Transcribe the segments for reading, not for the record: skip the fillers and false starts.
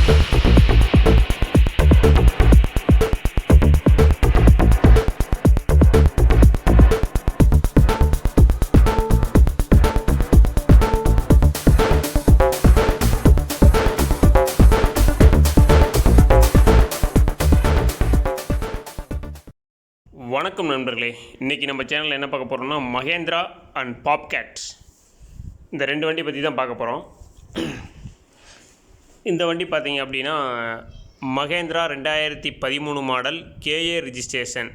வணக்கம் நண்பர்களே, இன்றைக்கி நம்ம சேனலில் என்ன பார்க்க போகிறோம்னா மகேந்திரா அண்ட் பாப்கேட் இந்த ரெண்டு வண்டி பற்றி தான் பார்க்க போகிறோம். இந்த வண்டி பார்த்திங்க அப்படின்னா மகேந்திரா 2013 மாடல் கேஏ ரிஜிஸ்ட்ரேஷன்.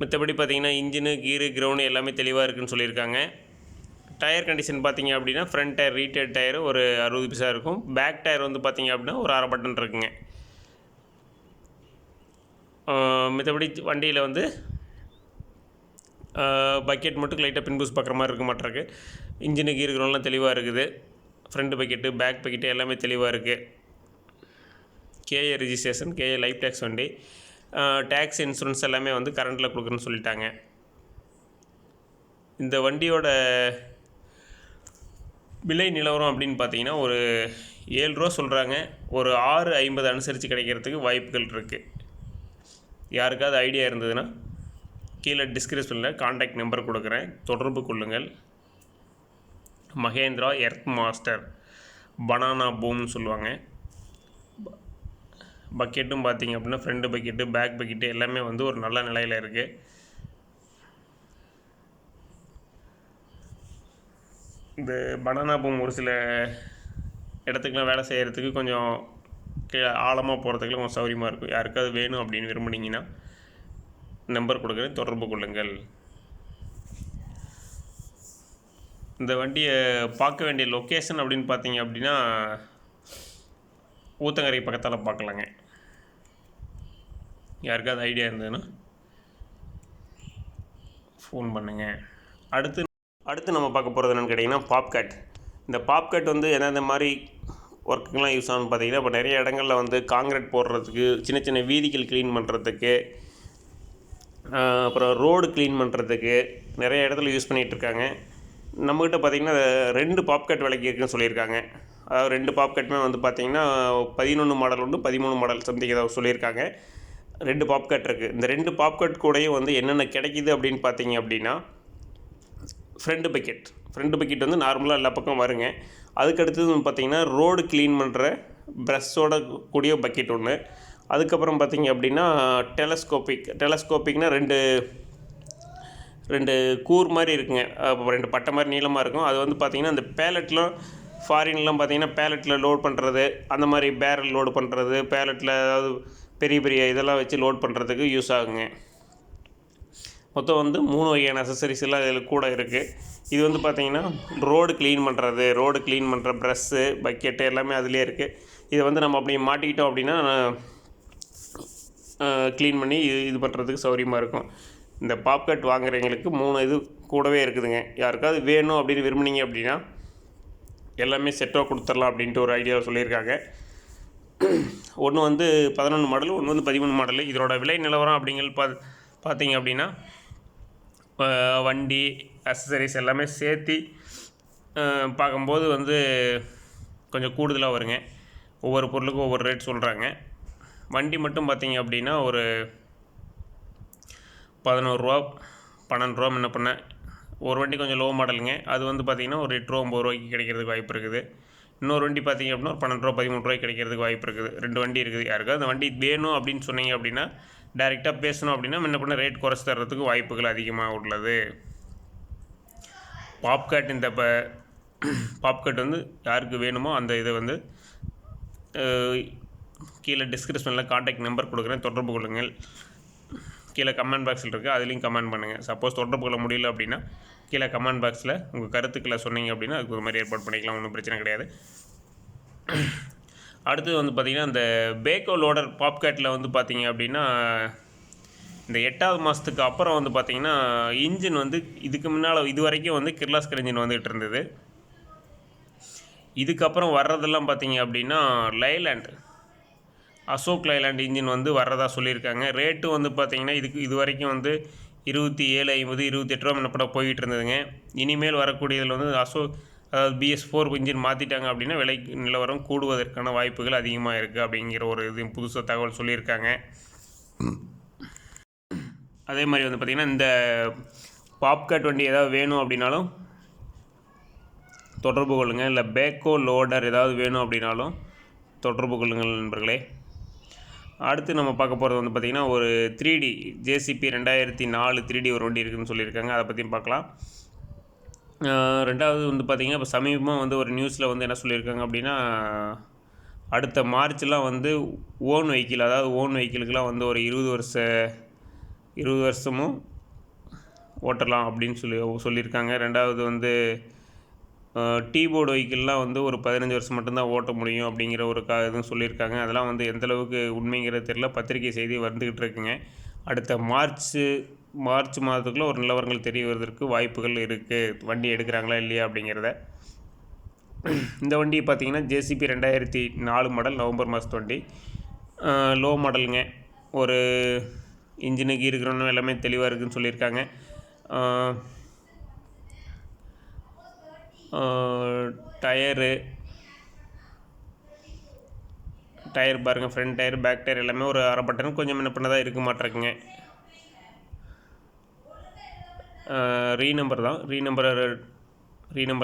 மற்றபடி பார்த்திங்கன்னா இன்ஜினு கீரு கிரவுண்டு எல்லாமே தெளிவாக இருக்குதுன்னு சொல்லியிருக்காங்க. டயர் கண்டிஷன் பார்த்திங்க அப்படின்னா ஃப்ரண்ட் டயர் ரீட்டேட் டயர் ஒரு 60 பைசா இருக்கும். பேக் டயர் வந்து பார்த்திங்க அப்படின்னா ஒரு அரை பட்டன் இருக்குங்க. மற்றபடி வண்டியில் வந்து பக்கெட் மட்டும் லைட்டாக பின்பூஸ் பார்க்குற மாதிரி இருக்க மாட்டிருக்கு. இன்ஜினு கீர் கிரவுண்ட்லாம் தெளிவாக இருக்குது. ஃப்ரண்ட் பக்கெட்டு பேக் பக்கெட்டு எல்லாமே தெளிவாக இருக்குது. KA registration, KA life tax வண்டி. டேக்ஸ் இன்சூரன்ஸ் எல்லாமே வந்து கரண்ட்டில் கொடுக்குறேன்னு சொல்லிட்டாங்க. இந்த வண்டியோட விலை நிலவரம் அப்படின்னு பார்த்தீங்கன்னா ஒரு 7 ரூபா சொல்கிறாங்க. ஒரு 6.50 அனுசரித்து கிடைக்கிறதுக்கு வாய்ப்புகள் இருக்குது. யாருக்காவது ஐடியா இருந்ததுன்னா கீழே டிஸ்கிரிப்ஷனில் கான்டாக்ட் நம்பர் கொடுக்குறேன், தொடர்பு கொள்ளுங்கள். மஹேந்திரா எர்த்மாஸ்டர் பனானா பூம்னு சொல்லுவாங்க. பக்கெட்டும் பார்த்திங்க அப்படின்னா ஃப்ரண்ட் பக்கெட்டு பேக் பக்கெட்டு எல்லாமே வந்து ஒரு நல்ல நிலையில் இருக்குது. இந்த பனானா பூம் ஒரு சில இடத்துக்குலாம் வேலை செய்கிறதுக்கு கொஞ்சம் ஆழமாக போகிறதுக்குலாம் கொஞ்சம் சௌகரியமாக இருக்கும். யாருக்காவது வேணும் அப்படின்னு விரும்புனீங்கன்னா நம்பர் கொடுக்குறேன், தொடர்பு கொள்ளுங்கள். இந்த வண்டியை பார்க்க வேண்டிய லொக்கேஷன் அப்படின்னு பார்த்தீங்க அப்படின்னா ஊத்தங்கரை பக்கத்தால் பார்க்கலாங்க. யாருக்காவது ஐடியா இருந்ததுன்னா ஃபோன் பண்ணுங்கள். அடுத்து நம்ம பார்க்க போகிறது என்னென்னு கேட்டிங்கன்னா பாப்கேட். இந்த பாப்கேட் வந்து எந்தெந்த மாதிரி ஒர்க்குக்கெலாம் யூஸ் ஆகுன்னு பார்த்தீங்கன்னா, இப்போ நிறைய இடங்களில் வந்து காங்கிரீட் போடுறதுக்கு, சின்ன சின்ன வீதிகள் க்ளீன் பண்ணுறதுக்கு, அப்புறம் ரோடு க்ளீன் பண்ணுறதுக்கு நிறைய இடத்துல யூஸ் பண்ணிகிட்ருக்காங்க. நம்மக்கிட்ட பார்த்திங்கன்னா 2 பாப்கேட் விலைக்கு இருக்குதுன்னு சொல்லியிருக்காங்க. அதாவது 2 பாப்கேட்டுமே வந்து பார்த்திங்கன்னா 11 மாடல் உண்டு, 13 மாடல் சம்திங் ஏதாவது சொல்லியிருக்காங்க. 2 பாப்கேட் இருக்குது. இந்த 2 பாப்கேட் கூடயும் வந்து என்னென்ன கிடைக்கிது அப்படின்னு பார்த்தீங்க அப்படின்னா ஃப்ரண்ட் பக்கெட் வந்து நார்மலாக எல்லா பக்கம் வருங்க. அதுக்கடுத்தது பார்த்திங்கன்னா ரோடு க்ளீன் பண்ணுற ப்ரஷ்ஷோட கூடிய பக்கெட் ஒன்று. அதுக்கப்புறம் பார்த்திங்க அப்படின்னா டெலஸ்கோப்பிக்னா ரெண்டு கூர் மாதிரி இருக்குங்க. 2 பட்டை மாதிரி நீளமாக இருக்கும். அது வந்து பார்த்திங்கன்னா அந்த பேலட்லாம் ஃபாரின்லாம் பார்த்திங்கன்னா பேலட்டில் லோட் பண்ணுறது, அந்த மாதிரி பேரல் லோடு பண்ணுறது, பேலட்டில் அதாவது பெரிய பெரிய இதெல்லாம் வச்சு லோட் பண்ணுறதுக்கு யூஸ் ஆகுங்க. மொத்தம் வந்து 3 வகையான அசசரிஸ் எல்லாம் இதில் கூட இருக்குது. இது வந்து பார்த்திங்கன்னா ரோடு க்ளீன் பண்ணுற ப்ரஷ்ஷு பக்கெட்டு எல்லாமே அதிலே இருக்குது. இதை வந்து நம்ம அப்படி மாட்டிக்கிட்டோம் அப்படின்னா க்ளீன் பண்ணி இது பண்ணுறதுக்கு சௌகரியமாக இருக்கும். இந்த பாப்கேட் வாங்குறவங்களுக்கு 3 இது கூடவே இருக்குதுங்க. யாருக்காவது வேணும் அப்படின்னு விரும்புனீங்க அப்படின்னா எல்லாமே செட்டாக கொடுத்துடலாம் அப்படின்ட்டு ஒரு ஐடியாவை சொல்லியிருக்காங்க. ஒன்று வந்து 11 மாடல், ஒன்று வந்து 13 மாடல். இதோட விலை நிலவரம் அப்படிங்கிறது பார்த்தீங்க அப்படின்னா வண்டி அக்சசரிஸ் எல்லாமே சேர்த்து பார்க்கும்போது வந்து கொஞ்சம் கூடுதலாக வருங்க. ஒவ்வொரு பொருளுக்கும் ஒவ்வொரு ரேட் சொல்கிறாங்க. வண்டி மட்டும் பார்த்திங்க அப்படின்னா ஒரு 11 ரூபா 12 ரூபா முன்ன பண்ண. ஒரு வண்டி கொஞ்சம் லோ மாடலுங்க. அது வந்து பார்த்திங்கன்னா ஒரு 8 ரூபா 9 ரூபாய்க்கு கிடைக்கிறதுக்கு வாய்ப்பு இருக்குது. இன்னொரு வண்டி பார்த்திங்க அப்படின்னா ஒரு 12 ரூபா 13 ரூபாய்க்கு கிடைக்கிறதுக்கு வாய்ப்பு இருக்குது. 2 வண்டி இருக்குது. யாருக்காவது அந்த வண்டி வேணும் அப்படின்னு சொன்னீங்க அப்படின்னா டைரெக்டாக பேசணும் அப்படின்னா முன்ன பண்ண ரேட் குறைச்சி தர்றதுக்கு வாய்ப்புகள் அதிகமாக உள்ளது. பாப்கேட் வந்து யாருக்கு வேணுமோ அந்த இதை வந்து கீழே டிஸ்கிரிப்ஷனில் கான்டாக்ட் நம்பர் கொடுக்குறேன், தொடர்பு கொள்ளுங்கள். கீழே கமெண்ட் பாக்ஸில் இருக்குது, அதுலேயும் கமெண்ட் பண்ணுங்கள். சப்போஸ் தொடர்பு கொள்ள முடியல அப்படின்னா கீழே கமெண்ட் பாக்ஸில் உங்கள் கருத்துக்களை சொன்னீங்க அப்படின்னா அதுக்கு ஒரு மாதிரி ஏற்பாடு பண்ணிக்கலாம், ஒன்றும் பிரச்சனை கிடையாது. அடுத்தது வந்து பார்த்திங்கன்னா இந்த பேக்கோ லோடர் பாப்கேட்டில் வந்து பார்த்திங்க அப்படின்னா இந்த 8வது மாதத்துக்கு அப்புறம் வந்து பார்த்திங்கன்னா இன்ஜின் வந்து இதுக்கு முன்னால் இது வரைக்கும் வந்து கிர்லாஸ்கர் இன்ஜின் வந்துகிட்டு இருந்தது. இதுக்கப்புறம் வர்றதெல்லாம் பார்த்திங்க அப்படின்னா அசோக் லைலாண்ட் இன்ஜின் வந்து வர்றதா சொல்லியிருக்காங்க. ரேட்டு வந்து பார்த்திங்கன்னா இது வரைக்கும் வந்து 27, 50, 28 ரூபா முன்னப்பட போய்கிட்டு இருந்ததுங்க. இனிமேல் வரக்கூடியதில் வந்து அதாவது BS4 இன்ஜின் மாற்றிட்டாங்க அப்படின்னா விலை நிலவரம் கூடுவதற்கான வாய்ப்புகள் அதிகமாக இருக்குது அப்படிங்கிற ஒரு இது புதுசாக தகவல் சொல்லியிருக்காங்க. அதே மாதிரி வந்து பார்த்திங்கன்னா இந்த பாப்காட் வண்டி ஏதாவது வேணும் அப்படின்னாலும் தொடர்பு கொள்ளுங்கள். இல்லை பேக்கோ லோடர் ஏதாவது வேணும் அப்படின்னாலும் தொடர்பு கொள்ளுங்கள் நண்பர்களே. அடுத்து நம்ம பார்க்க போகிறது வந்து பார்த்திங்கன்னா ஒரு 3D JCP 2004 3D ஒரு வண்டி இருக்குதுன்னு சொல்லியிருக்காங்க. அதை பற்றியும் பார்க்கலாம். ரெண்டாவது வந்து பார்த்திங்கன்னா இப்போ சமீபமாக வந்து ஒரு நியூஸில் வந்து என்ன சொல்லியிருக்காங்க அப்படின்னா, அடுத்த மார்ச்லாம் வந்து ஓன் வெஹிக்கிள், அதாவது ஓன் வெஹிக்கிளுக்கெலாம் வந்து ஒரு 20 வருஷமும் ஓட்டலாம் அப்படின்னு சொல்லியிருக்காங்க. ரெண்டாவது வந்து டீபோர்டு வெஹிக்கிள்லாம் வந்து ஒரு 15 வருஷம் மட்டும்தான் ஓட்ட முடியும் அப்படிங்கிற ஒரு இதுவும் சொல்லியிருக்காங்க. அதெல்லாம் வந்து எந்தளவுக்கு உண்மைங்கிறது தெரியல. பத்திரிகை செய்தி வந்துக்கிட்டு இருக்குங்க. அடுத்த மார்ச் மாதத்துக்குள்ளே ஒரு நிலவரங்கள் தெரிய வருவதற்கு வாய்ப்புகள் இருக்குது, வண்டி எடுக்கிறாங்களா இல்லையா அப்படிங்கிறத. இந்த வண்டி பார்த்திங்கன்னா JCP 2004 மாடல், நவம்பர் மாதத்து வண்டி. லோ மாடலுங்க. ஒரு இன்ஜினு கீருக்கிறோன்னு எல்லாமே தெளிவாக இருக்குதுன்னு சொல்லியிருக்காங்க. டயர் பாருங்கள், ஃப்ரண்ட் டயர் பேக் டயர் எல்லாமே ஒரு அரை பட்டன் கொஞ்சம் முன்ன பின்ன தான் இருக்க மாட்டிருக்குங்க. ரீநம்பர்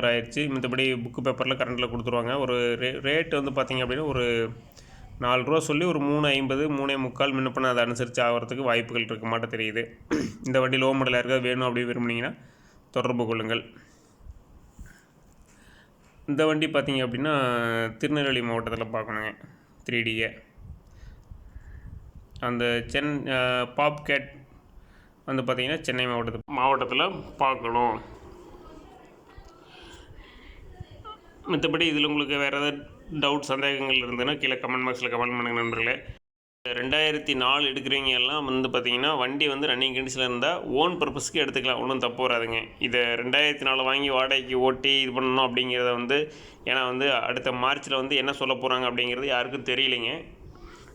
ஆயிடுச்சு. மற்றபடி புக்கு பேப்பரில் கரண்டில் கொடுத்துருவாங்க. ஒரு ரேட் வந்து பார்த்திங்க அப்படின்னா ஒரு 4 ரூபா சொல்லி ஒரு 350 3.25 முன்ன பின்ன அதை அனுசரித்து ஆகிறதுக்கு வாய்ப்புகள் இருக்க மாட்ட தெரியுது. இந்த வண்டி லோ மாடலாக இருக்காது வேணும் அப்படி விரும்புனீங்கன்னா தொடர்பு கொள்ளுங்கள். இந்த வண்டி பார்த்திங்க அப்படின்னா திருநெல்வேலி மாவட்டத்தில் பார்க்கணுங்க 3Dயை. அந்த பாப்கேட் வந்து பார்த்திங்கன்னா சென்னை மாவட்டத்தில் பார்க்கணும். மற்றபடி இதில் உங்களுக்கு வேறு ஏதாவது டவுட் சந்தேகங்கள் இருந்ததுன்னா கீழே கமெண்ட் பாக்ஸில் கமெண்ட் பண்ணுங்கள் நண்பர்களே. 2004 எடுக்கிறவங்க எல்லாம் வந்து பார்த்திங்கன்னா வண்டி வந்து ரன்னிங் கண்டிஷனில் இருந்தால் ஓன் பர்பஸ்க்கு எடுத்துக்கலாம், ஒன்றும் தப்பு வராதுங்க. இதை 2004 வாங்கி வாடகைக்கு ஓட்டி இது பண்ணணும் அப்படிங்கிறத வந்து, ஏன்னா வந்து அடுத்த மார்ச்சில் வந்து என்ன சொல்ல போகிறாங்க அப்படிங்கிறது யாருக்கும் தெரியலைங்க.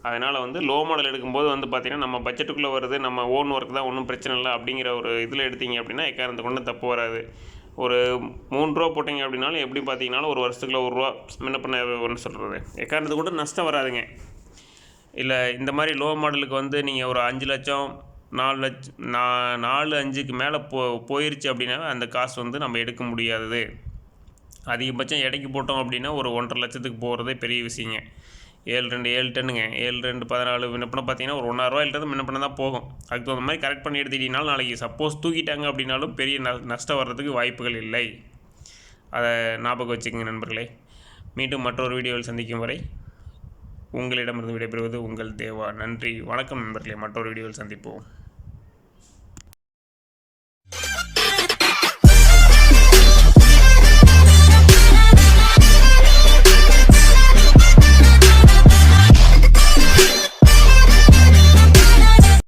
அதனால் வந்து லோ மாடல் எடுக்கும்போது வந்து பார்த்திங்கன்னா நம்ம பட்ஜெட்டுக்குள்ளே வருது, நம்ம ஓன் ஒர்க் தான், ஒன்றும் பிரச்சனை இல்லை அப்படிங்கிற ஒரு இதில் எடுத்தீங்க அப்படின்னா எக்காரணத்தை கொண்டு தப்பு வராது. ஒரு 3 ரூபா போட்டிங்க அப்படின்னாலும் எப்படி பார்த்தீங்கன்னாலும் ஒரு வருஷத்துக்குள்ள 1 ரூபா முன்ன பின்ன ஒன்று சொல்கிறது எக்காரணத்தை கொண்டு நஷ்டம் வராதுங்க. இல்லை இந்த மாதிரி லோ மாடலுக்கு வந்து நீங்கள் ஒரு 5 லட்சம் 4-5க்கு மேலே போயிருச்சு அப்படின்னா அந்த காசு வந்து நம்ம எடுக்க முடியாதது. அதிகபட்சம் எடைக்கு போட்டோம் அப்படின்னா ஒரு 1.5 லட்சத்துக்கு போகிறதே பெரிய விஷயங்க. 7 டன்னுங்க, 7 14 முன்னப்பின பார்த்தீங்கன்னா ஒரு 1,000 ரூபாயிலிருந்து முன்னப்பின தான் போகும். அதுக்கு தகுந்த மாதிரி கரெக்ட் பண்ணி எடுத்துக்கிட்டீங்கனாலும் நாளைக்கு சப்போஸ் தூக்கிட்டாங்க அப்படின்னாலும் பெரிய நஷ்டம் வர்றதுக்கு வாய்ப்புகள் இல்லை. அதை ஞாபகம் வச்சுக்கோங்க நண்பர்களே. மீண்டும் மற்றொரு வீடியோவில் சந்திக்கும் வரை உங்களிடமிருந்து விடைபெறுவது உங்கள் தேவா. நன்றி, வணக்கம் நண்பர்களே. மற்றொரு வீடியோவில் சந்திப்போம்.